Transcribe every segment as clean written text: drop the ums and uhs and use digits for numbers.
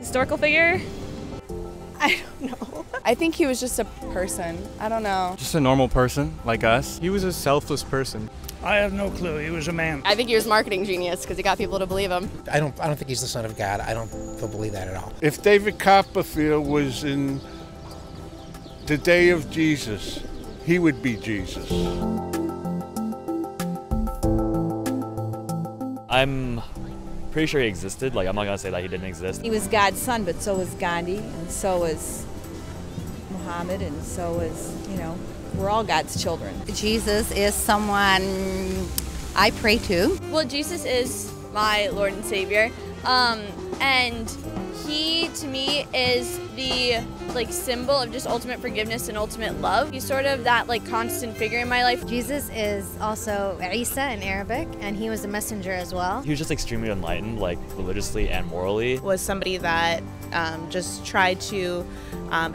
Historical figure? I don't know. I think he was just a person. I don't know. Just a normal person like us. He was a selfless person. I have no clue. He was a man. I think he was a marketing genius because he got people to believe him. I don't think he's the son of God. I don't believe that at all. If David Copperfield was in the day of Jesus, he would be Jesus. I'm pretty sure he existed. Like, I'm not gonna say that he didn't exist. He was God's son, but so was Gandhi, and so was Muhammad, and so was, we're all God's children. Jesus is someone I pray to. Well, Jesus is my Lord and Savior, and he, to me, is the symbol of just ultimate forgiveness and ultimate love. He's sort of that constant figure in my life. Jesus is also Isa in Arabic, and he was a messenger as well. He was just extremely enlightened, religiously and morally. Was somebody that just tried to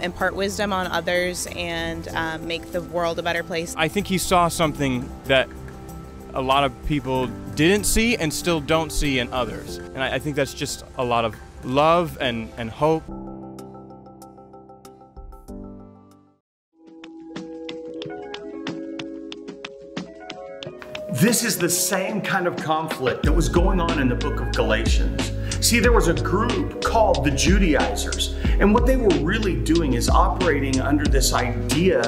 impart wisdom on others and make the world a better place. I think he saw something that a lot of people didn't see and still don't see in others. And I think that's just a lot of love and hope. This is the same kind of conflict that was going on in the book of Galatians. See, there was a group called the Judaizers, and what they were really doing is operating under this idea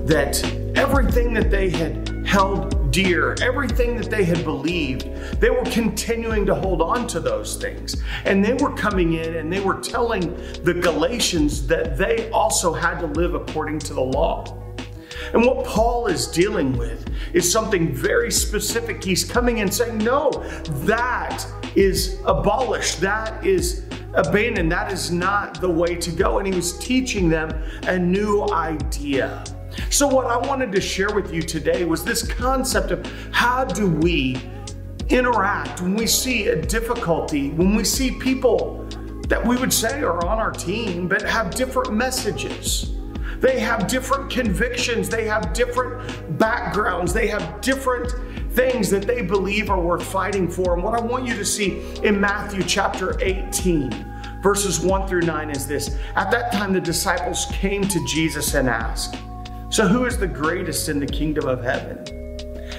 that everything that they had held dear, everything that they had believed, they were continuing to hold on to those things. And they were coming in and they were telling the Galatians that they also had to live according to the law. And what Paul is dealing with is something very specific. He's coming in saying, no, that is abolished. That is abandoned. That is not the way to go. And he was teaching them a new idea. So what I wanted to share with you today was this concept of how do we interact when we see a difficulty, when we see people that we would say are on our team but have different messages. They have different convictions, they have different backgrounds, they have different things that they believe are worth fighting for. And what I want you to see in Matthew chapter 18, verses 1 through 9 is this. At that time, the disciples came to Jesus and asked, so who is the greatest in the kingdom of heaven?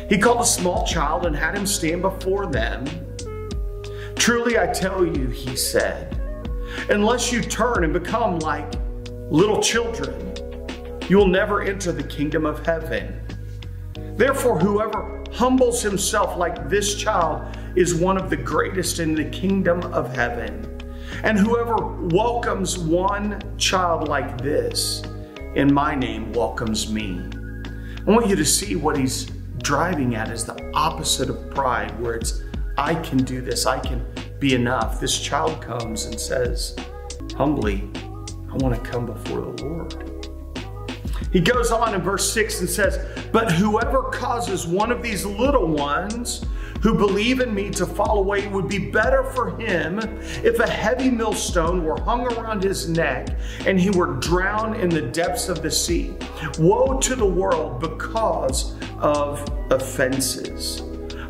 He called a small child and had him stand before them. Truly I tell you, he said, unless you turn and become like little children, you will never enter the kingdom of heaven. Therefore, whoever humbles himself like this child is one of the greatest in the kingdom of heaven. And whoever welcomes one child like this in my name welcomes me. I want you to see what he's driving at is the opposite of pride, where it's, I can do this, I can be enough. This child comes and says, humbly, I want to come before the Lord. He goes on in verse 6 and says, but whoever causes one of these little ones who believe in me to fall away, it would be better for him if a heavy millstone were hung around his neck and he were drowned in the depths of the sea. Woe to the world because of offenses.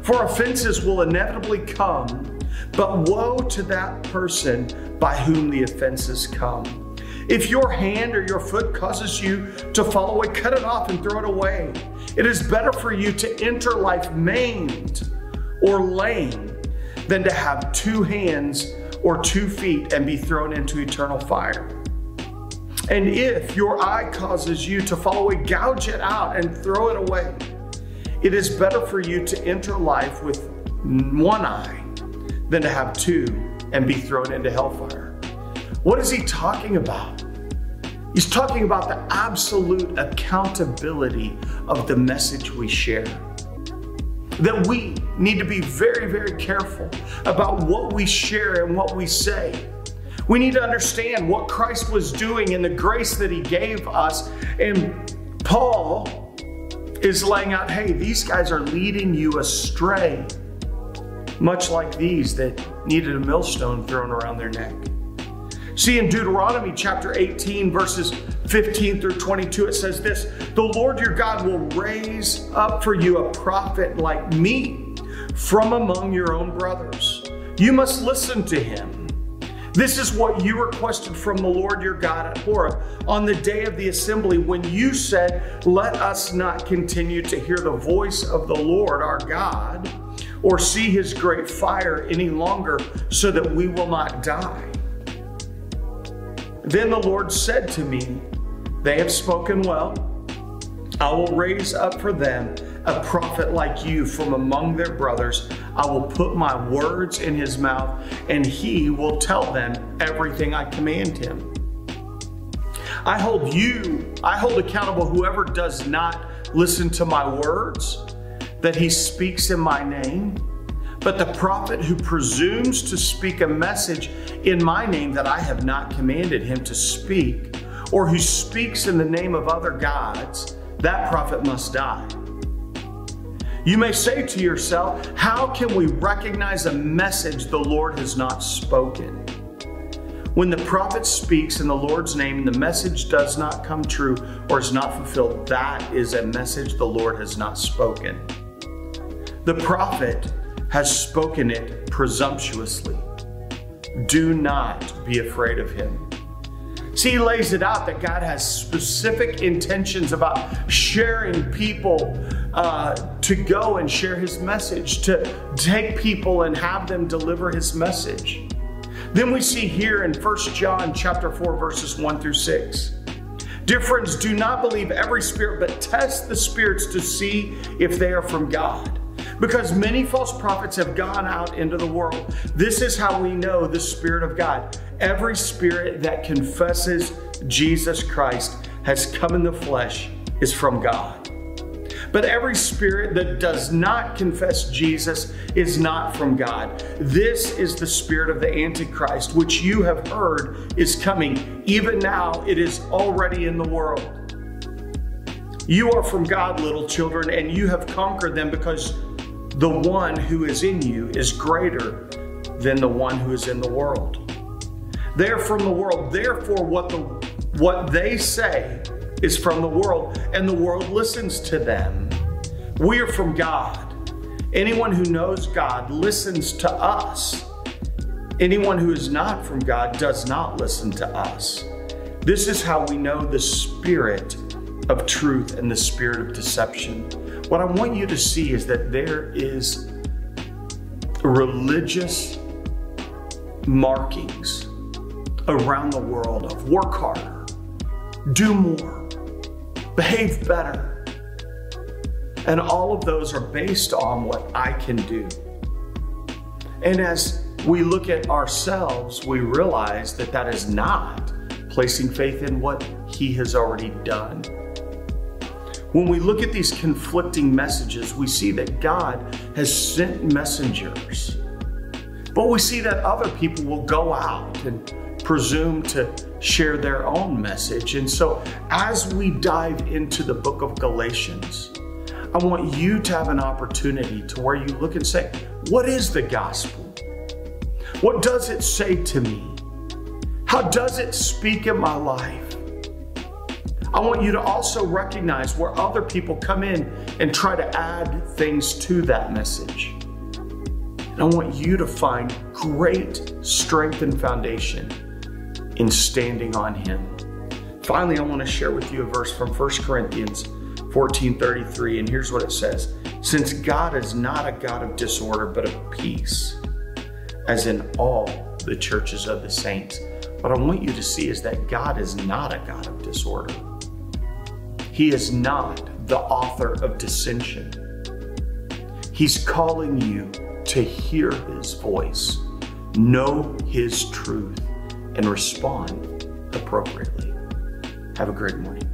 For offenses will inevitably come, but woe to that person by whom the offenses come. If your hand or your foot causes you to fall away, cut it off and throw it away. It is better for you to enter life maimed or lame than to have 2 hands or 2 feet and be thrown into eternal fire. And if your eye causes you to fall away, gouge it out and throw it away. It is better for you to enter life with 1 eye than to have 2 and be thrown into hellfire. What is he talking about? He's talking about the absolute accountability of the message we share. That we need to be very, very careful about what we share and what we say. We need to understand what Christ was doing and the grace that he gave us. And Paul is laying out, hey, these guys are leading you astray, much like these that needed a millstone thrown around their neck. See, in Deuteronomy chapter 18, verses 15 through 22, it says this, the Lord your God will raise up for you a prophet like me from among your own brothers. You must listen to him. This is what you requested from the Lord your God at Horeb on the day of the assembly when you said, let us not continue to hear the voice of the Lord our God or see his great fire any longer so that we will not die. Then the Lord said to me, they have spoken well. I will raise up for them a prophet like you from among their brothers. I will put my words in his mouth, and he will tell them everything I command him. I hold accountable whoever does not listen to my words, that he speaks in my name. But the prophet who presumes to speak a message in my name that I have not commanded him to speak, or who speaks in the name of other gods, that prophet must die. You may say to yourself, how can we recognize a message the Lord has not spoken? When the prophet speaks in the Lord's name and the message does not come true or is not fulfilled, that is a message the Lord has not spoken. The prophet has spoken it presumptuously. Do not be afraid of him. See, he lays it out that God has specific intentions about sharing people to go and share his message, to take people and have them deliver his message. Then we see here in 1 John chapter 4, verses 1 through 6. Dear friends, do not believe every spirit, but test the spirits to see if they are from God. Because many false prophets have gone out into the world. This is how we know the Spirit of God. Every spirit that confesses Jesus Christ has come in the flesh is from God. But every spirit that does not confess Jesus is not from God. This is the spirit of the Antichrist, which you have heard is coming. Even now, it is already in the world. You are from God, little children, and you have conquered them because the one who is in you is greater than the one who is in the world. They are from the world. Therefore, what they say is from the world, and the world listens to them. We are from God. Anyone who knows God listens to us. Anyone who is not from God does not listen to us. This is how we know the spirit of truth and the spirit of deception. What I want you to see is that there is religious markings around the world of work harder, do more, behave better. And all of those are based on what I can do. And as we look at ourselves, we realize that that is not placing faith in what he has already done. When we look at these conflicting messages, we see that God has sent messengers. But we see that other people will go out and presume to share their own message. And so as we dive into the book of Galatians, I want you to have an opportunity to where you look and say, what is the gospel? What does it say to me? How does it speak in my life? I want you to also recognize where other people come in and try to add things to that message. And I want you to find great strength and foundation in standing on him. Finally, I want to share with you a verse from 1 Corinthians 14:33, and here's what it says. Since God is not a God of disorder, but of peace, as in all the churches of the saints. What I want you to see is that God is not a God of disorder. He is not the author of dissension. He's calling you to hear his voice, know his truth, and respond appropriately. Have a great morning.